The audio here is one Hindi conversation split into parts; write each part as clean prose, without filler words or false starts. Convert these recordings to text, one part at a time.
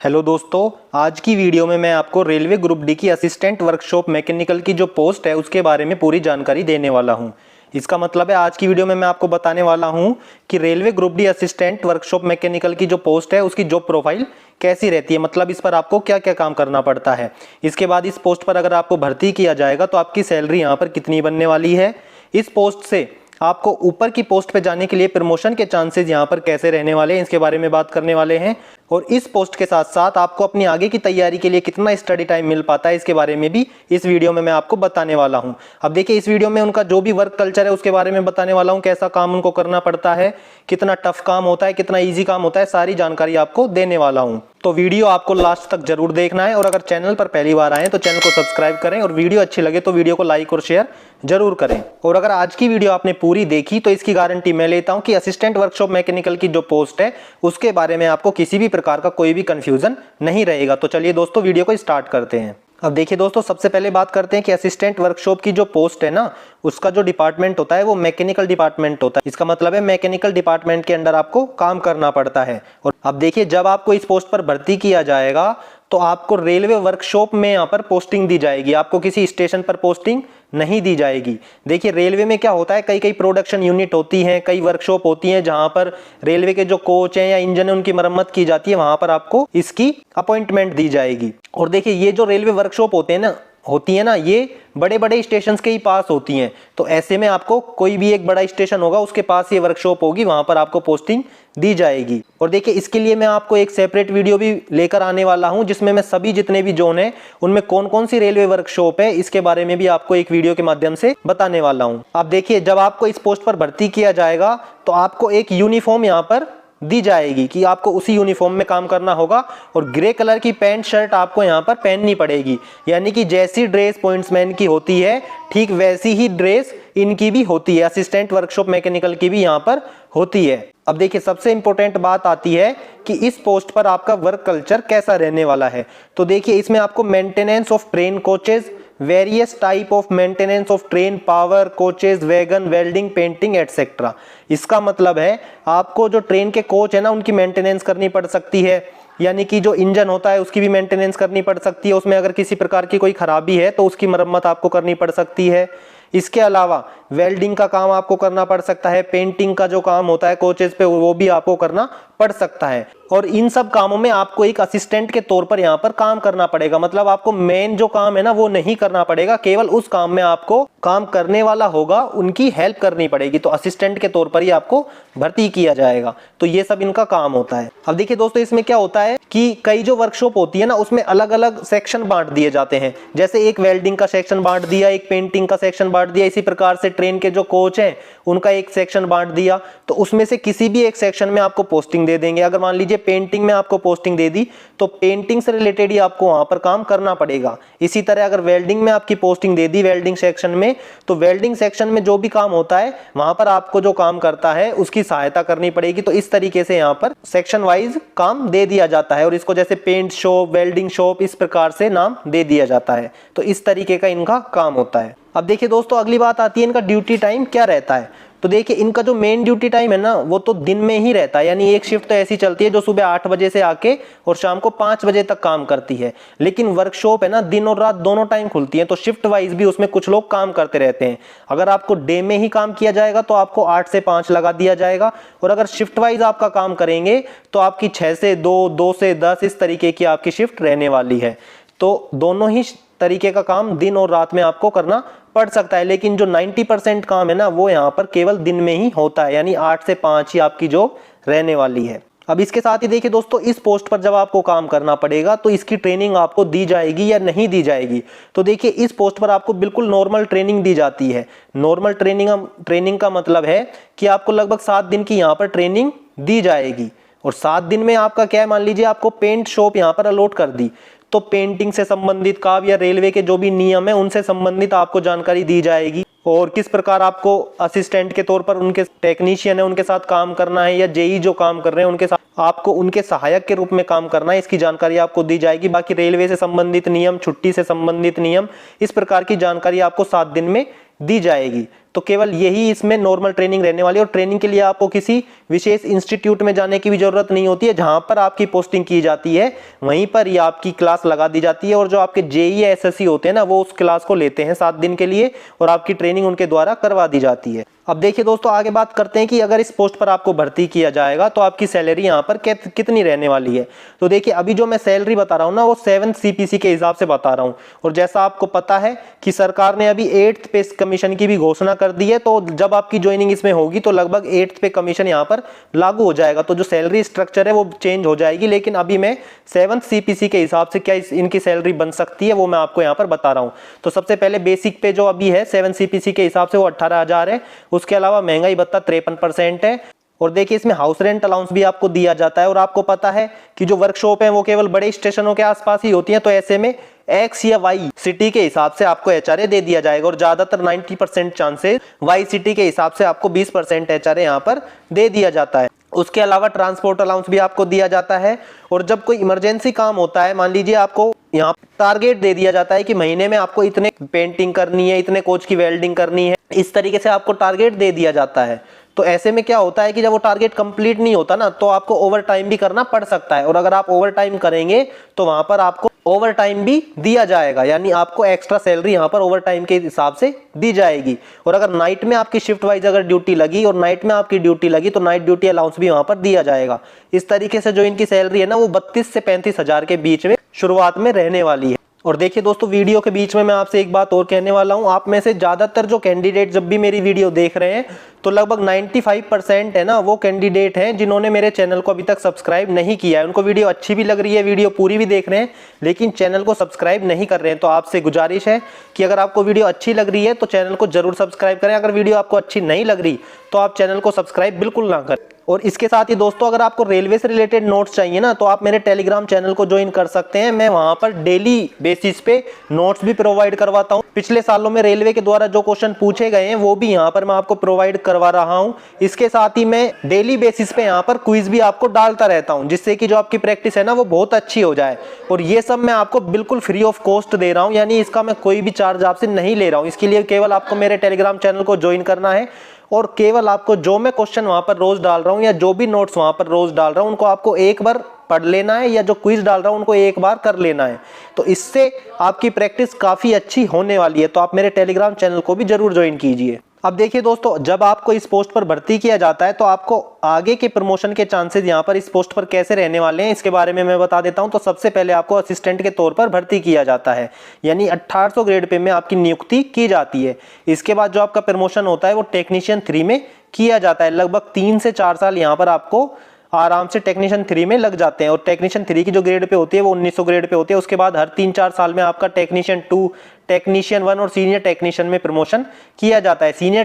हेलो दोस्तों, आज की वीडियो में मैं आपको रेलवे ग्रुप डी की असिस्टेंट वर्कशॉप मैकेनिकल की जो पोस्ट है उसके बारे में पूरी जानकारी देने वाला हूं। इसका मतलब है आज की वीडियो में मैं आपको बताने वाला हूं कि railway group D assistant workshop mechanical की जो पोस्ट है उसकी जॉब प्रोफाइल कैसी रहती है, मतलब इस पर आपको क्या क्या काम करना पड़ता है। इसके बाद इस पोस्ट पर अगर आपको भर्ती किया जाएगा तो आपकी सैलरी यहाँ पर कितनी बनने वाली है। इस पोस्ट से आपको ऊपर की पोस्ट पे जाने के लिए प्रमोशन के चांसेस यहाँ पर कैसे रहने वाले हैं, इसके बारे में बात करने वाले हैं। और इस पोस्ट के साथ साथ आपको अपनी आगे की तैयारी के लिए कितना स्टडी टाइम मिल पाता है इसके बारे में भी इस वीडियो में मैं आपको बताने वाला हूं। अब देखिए, इस वीडियो में उनका जो भी वर्क कल्चर है उसके बारे में बताने वाला हूं, कैसा काम उनको करना पड़ता है, कितना टफ काम होता है, कितना ईजी काम होता है, सारी जानकारी आपको देने वाला हूं। तो वीडियो आपको लास्ट तक जरूर देखना है और अगर चैनल पर पहली बार आए तो चैनल को सब्सक्राइब करें और वीडियो अच्छी लगे तो वीडियो को लाइक और शेयर जरूर करें। और अगर आज की वीडियो आपने पूरी देखी तो इसकी गारंटी मैं लेता हूं कि असिस्टेंट वर्कशॉप मैकेनिकल की जो पोस्ट है उसके बारे में आपको किसी भी प्रकार का कोई भी कंफ्यूजन नहीं रहेगा। तो चलिए दोस्तों, वीडियो को स्टार्ट करते हैं। अब देखिए दोस्तों, सबसे पहले बात करते हैं कि असिस्टेंट वर्कशॉप की जो पोस्ट है ना, उसका जो डिपार्टमेंट होता है वो मैकेनिकल डिपार्टमेंट होता है। इसका मतलब है मैकेनिकल डिपार्टमेंट के अंडर आपको काम करना पड़ता है। और अब देखिए, जब आपको इस पोस्ट पर भर्ती किया जाएगा तो आपको रेलवे वर्कशॉप में यहाँ पर पोस्टिंग दी जाएगी, आपको किसी स्टेशन पर पोस्टिंग नहीं दी जाएगी। देखिए, रेलवे में क्या होता है, कई कई प्रोडक्शन यूनिट होती हैं, कई वर्कशॉप होती हैं जहां पर रेलवे के जो कोच हैं या इंजन है उनकी मरम्मत की जाती है, वहां पर आपको इसकी अपॉइंटमेंट दी जाएगी। और देखिए, ये जो रेलवे वर्कशॉप होती है ना, ये बड़े बड़े स्टेशन के ही पास होती हैं। तो ऐसे में आपको कोई भी एक बड़ा स्टेशन होगा उसके पास ये वर्कशॉप होगी, वहां पर आपको पोस्टिंग दी जाएगी। और देखिए, इसके लिए मैं आपको एक सेपरेट वीडियो भी लेकर आने वाला हूं जिसमें मैं सभी जितने भी जोन है उनमें कौन कौन सी रेलवे वर्कशॉप है इसके बारे में भी आपको एक वीडियो के माध्यम से बताने वाला हूं। अब देखिए, जब आपको इस पोस्ट पर भर्ती किया जाएगा तो आपको एक यूनिफॉर्म यहाँ पर दी जाएगी कि आपको उसी यूनिफॉर्म में काम करना होगा और ग्रे कलर की पैंट शर्ट आपको यहाँ पर पहननी पड़ेगी। यानी कि जैसी ड्रेस पॉइंट्समैन की होती है ठीक वैसी ही ड्रेस इनकी भी होती है, असिस्टेंट वर्कशॉप मैकेनिकल की भी यहाँ पर होती है। अब देखिए, सबसे इंपॉर्टेंट बात आती है कि इस पोस्ट पर आपका वर्क कल्चर कैसा रहने वाला है। तो देखिए, इसमें आपको maintenance of train coaches, various type of maintenance of train power coaches, wagon, welding, painting etcetera. इसका मतलब है आपको जो ट्रेन के कोच है ना उनकी मेंटेनेंस करनी पड़ सकती है, यानी कि जो इंजन होता है उसकी भी मेंटेनेंस करनी पड़ सकती है, उसमें अगर किसी प्रकार की कोई खराबी है तो उसकी मरम्मत आपको करनी पड़ सकती है। इसके अलावा वेल्डिंग का काम आपको करना पड़ सकता है, पेंटिंग का जो काम होता है कोचेज पे वो भी आपको करना पड़ सकता है। और इन सब कामों में आपको एक असिस्टेंट के तौर पर यहाँ पर काम करना पड़ेगा, मतलब आपको मेन जो काम है ना वो नहीं करना पड़ेगा, केवल उस काम में आपको काम करने वाला होगा उनकी हेल्प करनी पड़ेगी। तो असिस्टेंट के तौर पर ही आपको भर्ती किया जाएगा। तो ये सब इनका काम होता है। अब देखिए दोस्तों, इसमें क्या होता है कि कई जो वर्कशॉप होती है ना उसमें अलग अलग सेक्शन बांट दिए जाते हैं। जैसे एक वेल्डिंग का सेक्शन बांट दिया, एक पेंटिंग का सेक्शन बांट दिया, इसी प्रकार से ट्रेन के जो कोच हैं उनका एक सेक्शन बांट दिया। तो उसमें से किसी भी एक सेक्शन में आपको पोस्टिंग दे देंगे। अगर मान लीजिए पेंटिंग में आपको पोस्टिंग दे दी तो पेंटिंग से रिलेटेड ही आपको वहां पर काम करना पड़ेगा। इसी तरह अगर वेल्डिंग में आपकी पोस्टिंग दे दी वेल्डिंग सेक्शन में, तो वेल्डिंग सेक्शन में जो भी काम होता है वहां पर आपको जो काम करता है उसकी सहायता करनी पड़ेगी। तो इस तरीके से यहाँ पर सेक्शन वाइज काम दे दिया जाता है और इसको जैसे पेंट शॉप, वेल्डिंग शॉप, इस प्रकार से नाम दे दिया जाता है। तो इस तरीके का इनका काम होता है। अब देखिए दोस्तों, अगली बात आती है इनका ड्यूटी टाइम क्या रहता है। तो देखिए, इनका जो मेन ड्यूटी टाइम है ना वो तो दिन में ही रहता है, यानी एक शिफ्ट तो ऐसी चलती है जो सुबह 8 बजे से आके और शाम को 5 बजे तक काम करती है। लेकिन वर्कशॉप है ना दिन और रात दोनों टाइम खुलती है, तो शिफ्ट वाइज भी उसमें कुछ लोग काम करते रहते हैं। अगर आपको डे में ही काम किया जाएगा तो आपको 8 से 5 लगा दिया जाएगा, और अगर शिफ्ट वाइज आपका काम करेंगे तो आपकी 6 से 2, 2 से 10 इस तरीके की आपकी शिफ्ट रहने वाली है। तो दोनों ही तरीके का काम दिन और रात में आपको करना पड़ सकता है, लेकिन जो 90% काम है ना वो यहाँ पर केवल दिन में ही होता है, यानी 8 से 5 ही आपकी जॉब रहने वाली है। अब इसके साथ ही देखिए दोस्तों, इस पोस्ट पर जब आपको काम करना पड़ेगा तो इसकी ट्रेनिंग आपको दी जाएगी या नहीं दी जाएगी। तो देखिए, इस पोस्ट पर आपको बिल्कुल नॉर्मल ट्रेनिंग दी जाती है। नॉर्मल ट्रेनिंग का मतलब है कि आपको लगभग 7 दिन की यहाँ पर ट्रेनिंग दी जाएगी। और 7 दिन में आपका क्या है, मान लीजिए आपको पेंट शॉप यहाँ पर अलॉट कर दी तो पेंटिंग से संबंधित काम या रेलवे के जो भी नियम है उनसे संबंधित आपको जानकारी दी जाएगी, और किस प्रकार आपको असिस्टेंट के तौर पर उनके टेक्नीशियन है उनके साथ काम करना है, या जेई जो काम कर रहे हैं उनके साथ आपको उनके सहायक के रूप में काम करना है, इसकी जानकारी आपको दी जाएगी। बाकी रेलवे से संबंधित नियम, छुट्टी से संबंधित नियम, इस प्रकार की जानकारी आपको 7 दिन में दी जाएगी। तो केवल यही इसमें नॉर्मल ट्रेनिंग रहने वाली है। और ट्रेनिंग के लिए आपको किसी विशेष इंस्टीट्यूट में जाने की भी जरूरत नहीं होती है। जहां पर आपकी पोस्टिंग की जाती है वहीं पर ही आपकी क्लास लगा दी जाती है, और जो आपके जेईई या एसएससी होते हैं ना, वो उस क्लास को लेते हैं 7 दिन के लिए और आपकी ट्रेनिंग उनके द्वारा करवा दी जाती है। अब देखिए दोस्तों, आगे बात करते हैं कि अगर इस पोस्ट पर आपको भर्ती किया जाएगा तो आपकी सैलरी यहाँ पर कितनी रहने वाली है। तो देखिए, अभी जो मैं सैलरी बता रहा हूँ ना, वो 7th CPC के हिसाब से बता रहा हूँ। और जैसा आपको पता है कि सरकार ने अभी 8th पे कमीशन की भी घोषणा कर दी है, तो जब आपकी ज्वाइनिंग इसमें होगी तो लगभग 8th पे कमीशन यहाँ पर लागू हो जाएगा। तो जो सैलरी स्ट्रक्चर है वो चेंज हो जाएगी। लेकिन अभी मैं 7th CPC के हिसाब से क्या इनकी सैलरी बन सकती है वो मैं आपको यहाँ पर बता रहा हूँ। तो सबसे पहले बेसिक पे जो अभी है 7th CPC के हिसाब से वो 18,000 है। उसके अलावा महंगाई भत्ता 53% है। और देखिए, इसमें हाउस रेंट अलाउंस भी आपको दिया जाता है। और आपको पता है कि जो वर्कशॉप है वो केवल बड़े स्टेशनों के आसपास ही होती है, तो ऐसे में एक्स या वाई सिटी के हिसाब से आपको एचआरए दे दिया जाएगा। और ज्यादातर 90% चांसेस वाई सिटी के हिसाब से आपको 20% एचआरए यहाँ पर दे दिया जाता है। उसके अलावा ट्रांसपोर्ट अलाउंस भी आपको दिया जाता है। और जब कोई इमरजेंसी काम होता है, मान लीजिए आपको यहाँ टारगेट दे दिया जाता है कि महीने में आपको इतने पेंटिंग करनी है, इतने कोच की वेल्डिंग करनी है, इस तरीके से आपको टारगेट दे दिया जाता है। तो ऐसे में क्या होता है कि जब वो टारगेट कंप्लीट नहीं होता ना, तो आपको ओवर टाइम भी करना पड़ सकता है। और अगर आप ओवर टाइम करेंगे तो वहां पर आपको ओवर टाइम भी दिया जाएगा, यानी आपको एक्स्ट्रा सैलरी यहाँ पर ओवर टाइम के हिसाब से दी जाएगी। और अगर नाइट में आपकी शिफ्ट वाइज अगर ड्यूटी लगी और नाइट में आपकी ड्यूटी लगी तो नाइट ड्यूटी अलाउंस भी वहां पर दिया जाएगा। इस तरीके से जो इनकी सैलरी है ना, वो 32 से 35 हजार के बीच में शुरुआत में रहने वाली है। और देखिए दोस्तों, वीडियो के बीच में मैं आपसे एक बात और कहने वाला हूं। आप में से ज्यादातर जो कैंडिडेट जब भी मेरी वीडियो देख रहे हैं, तो लगभग 95% है ना, वो कैंडिडेट हैं जिन्होंने मेरे चैनल को अभी तक सब्सक्राइब नहीं किया है। उनको वीडियो अच्छी भी लग रही है, वीडियो पूरी भी देख रहे हैं, लेकिन चैनल को सब्सक्राइब नहीं कर रहे हैं। तो आपसे गुजारिश है कि अगर आपको वीडियो अच्छी लग रही है तो चैनल को जरूर सब्सक्राइब करें। अगर वीडियो आपको अच्छी नहीं लग रही तो आप चैनल को सब्सक्राइब बिल्कुल ना करें। और इसके साथ ही दोस्तों, अगर आपको रेलवे से रिलेटेड नोट्स चाहिए ना, तो आप मेरे टेलीग्राम चैनल को ज्वाइन कर सकते हैं। मैं वहां पर डेली बेसिस पे नोट्स भी प्रोवाइड करवाता हूं। पिछले सालों में रेलवे के द्वारा जो क्वेश्चन पूछे गए हैं वो भी यहां पर मैं आपको प्रोवाइड करवा रहा हूं। इसके साथ ही मैं डेली बेसिस पे यहां पर क्विज भी आपको डालता रहता हूं, जिससे कि जो आपकी प्रैक्टिस है ना, वो बहुत अच्छी हो जाए। और ये सब मैं आपको बिल्कुल फ्री ऑफ कॉस्ट दे रहा हूं, यानी इसका मैं कोई भी चार्ज आपसे नहीं ले रहा हूं। इसके लिए केवल आपको मेरे टेलीग्राम चैनल को ज्वाइन करना है, और केवल आपको जो मैं क्वेश्चन वहां पर रोज डाल रहा हूं या जो भी नोट्स वहां पर रोज डाल रहा हूं, उनको आपको एक बार पढ़ लेना है, या जो क्विज डाल रहा हूं उनको एक बार कर लेना है। तो इससे आपकी प्रैक्टिस काफी अच्छी होने वाली है। तो आप मेरे टेलीग्राम चैनल को भी जरूर ज्वाइन कीजिए। अब देखिए दोस्तों, जब आपको इस पोस्ट पर भर्ती किया जाता है तो आपको आगे के प्रमोशन के चांसेस यहाँ पर इस पोस्ट पर कैसे रहने वाले हैं, इसके बारे में मैं बता देता हूं। तो सबसे पहले आपको असिस्टेंट के तौर पर भर्ती किया जाता है, यानी 1800 ग्रेड पे में आपकी नियुक्ति की जाती है। इसके बाद जो आपका प्रमोशन होता है वो टेक्नीशियन 3 में किया जाता है। लगभग 3 से 4 साल यहाँ पर आपको आराम से टेक्नीशियन 3 में लग जाते हैं। और टेक्नीशियन 3 की जो ग्रेड पे होती है वो 1900 ग्रेड पे होती है। उसके बाद हर 3-4 साल में आपका टेक्नीशियन 2, टेक्नीशियन 1 और सीनियर टेक्नीशियन में प्रमोशन किया जाता है।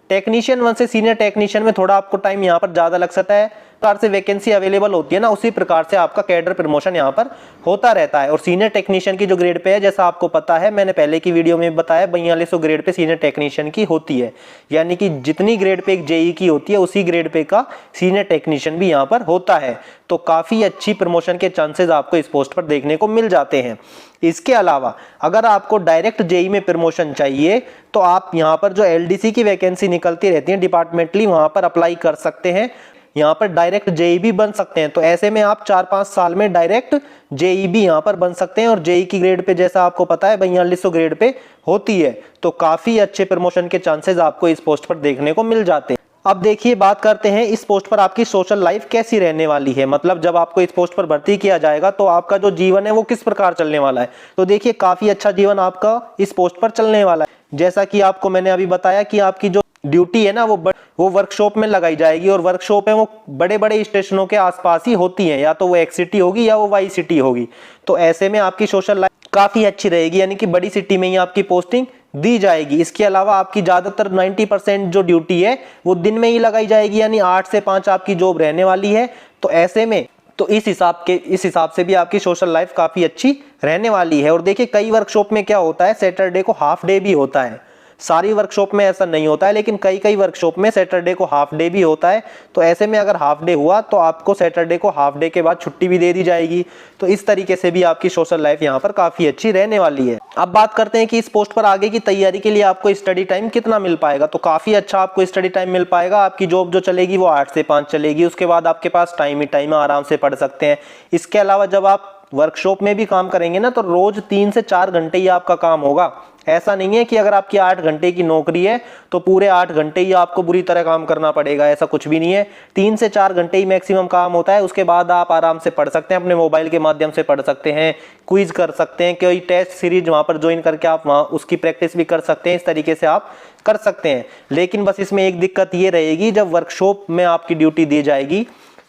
टेक्नीशियन 1 से सीनियर टेक्नीशियन में थोड़ा आपको टाइम यहाँ पर ज्यादा लग सकता है। प्रकार से वैकेंसी अवेलेबल होती है ना, उसी प्रकार से आपका कैडर प्रमोशन यहाँ पर होता रहता है। और सीनियर टेक्नीशियन की जो ग्रेड पे है, जैसा आपको पता है, मैंने पहले की वीडियो में बताया, 4200 ग्रेड पे सीनियर टेक्नीशियन की होती है। यानी कि जितनी ग्रेड पे एक जेई की होती है उसी ग्रेड पे का सीनियर टेक्नीशियन भी यहाँ पर होता है। तो काफी अच्छी प्रमोशन के चांसेस आपको इस पोस्ट पर देखने को मिल जाते हैं। इसके अलावा अगर आपको डायरेक्ट जेई में प्रमोशन चाहिए तो आप यहाँ पर जो एलडीसी की वैकेंसी निकलती रहती है डिपार्टमेंटली, वहां पर अप्लाई कर सकते हैं। यहाँ पर डायरेक्ट जेई भी बन सकते हैं। तो ऐसे में आप 4-5 साल में डायरेक्ट जेई भी यहाँ पर बन सकते हैं। और जेई की ग्रेड पे जैसा आपको पता है 4200 ग्रेड पे होती है। तो काफी अच्छे प्रमोशन के चांसेस आपको इस पोस्ट पर देखने को मिल जाते हैं। अब देखिए, बात करते हैं इस पोस्ट पर आपकी सोशल लाइफ कैसी रहने वाली है। मतलब जब आपको इस पोस्ट पर भर्ती किया जाएगा तो आपका जो जीवन है वो किस प्रकार चलने वाला है। तो देखिए, काफी अच्छा जीवन आपका इस पोस्ट पर चलने वाला है। जैसा कि आपको मैंने अभी बताया कि आपकी जो ड्यूटी है ना वो वर्कशॉप में लगाई जाएगी। और वर्कशॉप है वो बड़े बड़े स्टेशनों के आसपास ही होती हैं, या तो वो एक्स सिटी होगी या वो वाई सिटी होगी। तो ऐसे में आपकी सोशल लाइफ काफी अच्छी रहेगी, यानी कि बड़ी सिटी में ही आपकी पोस्टिंग दी जाएगी। इसके अलावा आपकी ज्यादातर 90% जो ड्यूटी है वो दिन में ही लगाई जाएगी, यानी 8 से 5 आपकी जॉब रहने वाली है। तो ऐसे में तो इस हिसाब से भी आपकी सोशल लाइफ काफी अच्छी रहने वाली है। और देखिए, कई वर्कशॉप में क्या होता है, सैटरडे को हाफ डे भी होता है। सारी वर्कशॉप में ऐसा नहीं होता है, लेकिन कई कई वर्कशॉप में सैटरडे को हाफ डे भी होता है। तो ऐसे में अगर हाफ डे हुआ तो आपको सैटरडे को हाफ डे के बाद छुट्टी भी दे दी जाएगी। तो इस तरीके से भी आपकी सोशल लाइफ यहाँ पर काफी अच्छी रहने वाली है। अब बात करते हैं कि इस पोस्ट पर आगे की तैयारी के लिए आपको स्टडी टाइम कितना मिल पाएगा। तो काफी अच्छा आपको स्टडी टाइम मिल पाएगा। आपकी जॉब जो चलेगी वो 8 से 5 चलेगी, उसके बाद आपके पास टाइम ही टाइम, आराम से पढ़ सकते हैं। इसके अलावा जब आप वर्कशॉप में भी काम करेंगे ना, तो रोज 3 से 4 घंटे ही आपका काम होगा। ऐसा नहीं है कि अगर आपकी 8 घंटे की नौकरी है तो पूरे 8 घंटे ही आपको बुरी तरह काम करना पड़ेगा, ऐसा कुछ भी नहीं है। 3 से 4 घंटे ही मैक्सिमम काम होता है। उसके बाद आप आराम से पढ़ सकते हैं, अपने मोबाइल के माध्यम से पढ़ सकते हैं, क्विज कर सकते हैं, कोई टेस्ट सीरीज वहां पर ज्वाइन करके आप वहां उसकी प्रैक्टिस भी कर सकते हैं। इस तरीके से आप कर सकते हैं। लेकिन बस इसमें एक दिक्कत ये रहेगी, जब वर्कशॉप में आपकी ड्यूटी दी जाएगी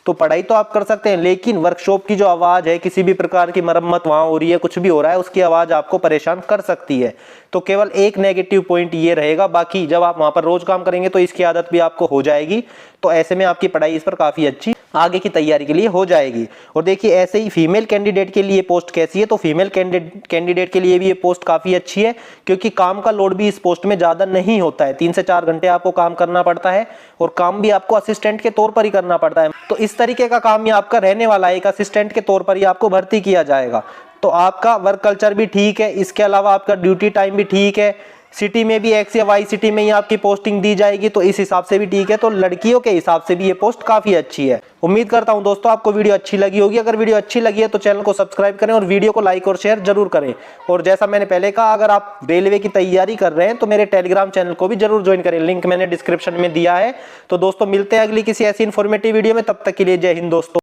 तो पढ़ाई तो आप कर सकते हैं, लेकिन वर्कशॉप की जो आवाज है, किसी भी प्रकार की मरम्मत वहां हो रही है, कुछ भी हो रहा है, उसकी आवाज आपको परेशान कर सकती है। तो केवल एक नेगेटिव पॉइंट ये रहेगा। बाकी जब आप वहां पर रोज काम करेंगे तो इसकी आदत भी आपको हो जाएगी। तो ऐसे में आपकी पढ़ाई इस पर काफी अच्छी आगे की तैयारी के लिए हो जाएगी। और देखिए, ऐसे ही फीमेल कैंडिडेट के लिए पोस्ट कैसी है। तो फीमेल कैंडिडेट के लिए भी ये पोस्ट काफी अच्छी है, क्योंकि काम का लोड भी इस पोस्ट में ज्यादा नहीं होता है। 3 से 4 घंटे आपको काम करना पड़ता है और काम भी आपको असिस्टेंट के तौर पर ही करना पड़ता है। तो इस तरीके का काम ही आपका रहने वाला है। एक असिस्टेंट के तौर पर ही आपको भर्ती किया जाएगा। तो आपका वर्क कल्चर भी ठीक है, इसके अलावा आपका ड्यूटी टाइम भी ठीक है। सिटी में भी एक्स या वाई सिटी में ही आपकी पोस्टिंग दी जाएगी, तो इस हिसाब से भी ठीक है। तो लड़कियों के हिसाब से भी ये पोस्ट काफी अच्छी है। उम्मीद करता हूं दोस्तों आपको वीडियो अच्छी लगी होगी। अगर वीडियो अच्छी लगी है तो चैनल को सब्सक्राइब करें और वीडियो को लाइक और शेयर जरूर करें। और जैसा मैंने पहले कहा, अगर आप रेलवे की तैयारी कर रहे हैं तो मेरे टेलीग्राम चैनल को भी जरूर ज्वाइन करें, लिंक मैंने डिस्क्रिप्शन में दिया है। तो दोस्तों मिलते हैं अगली किसी ऐसी इंफॉर्मेटिव वीडियो में, तब तक के लिए जय हिंद दोस्तों।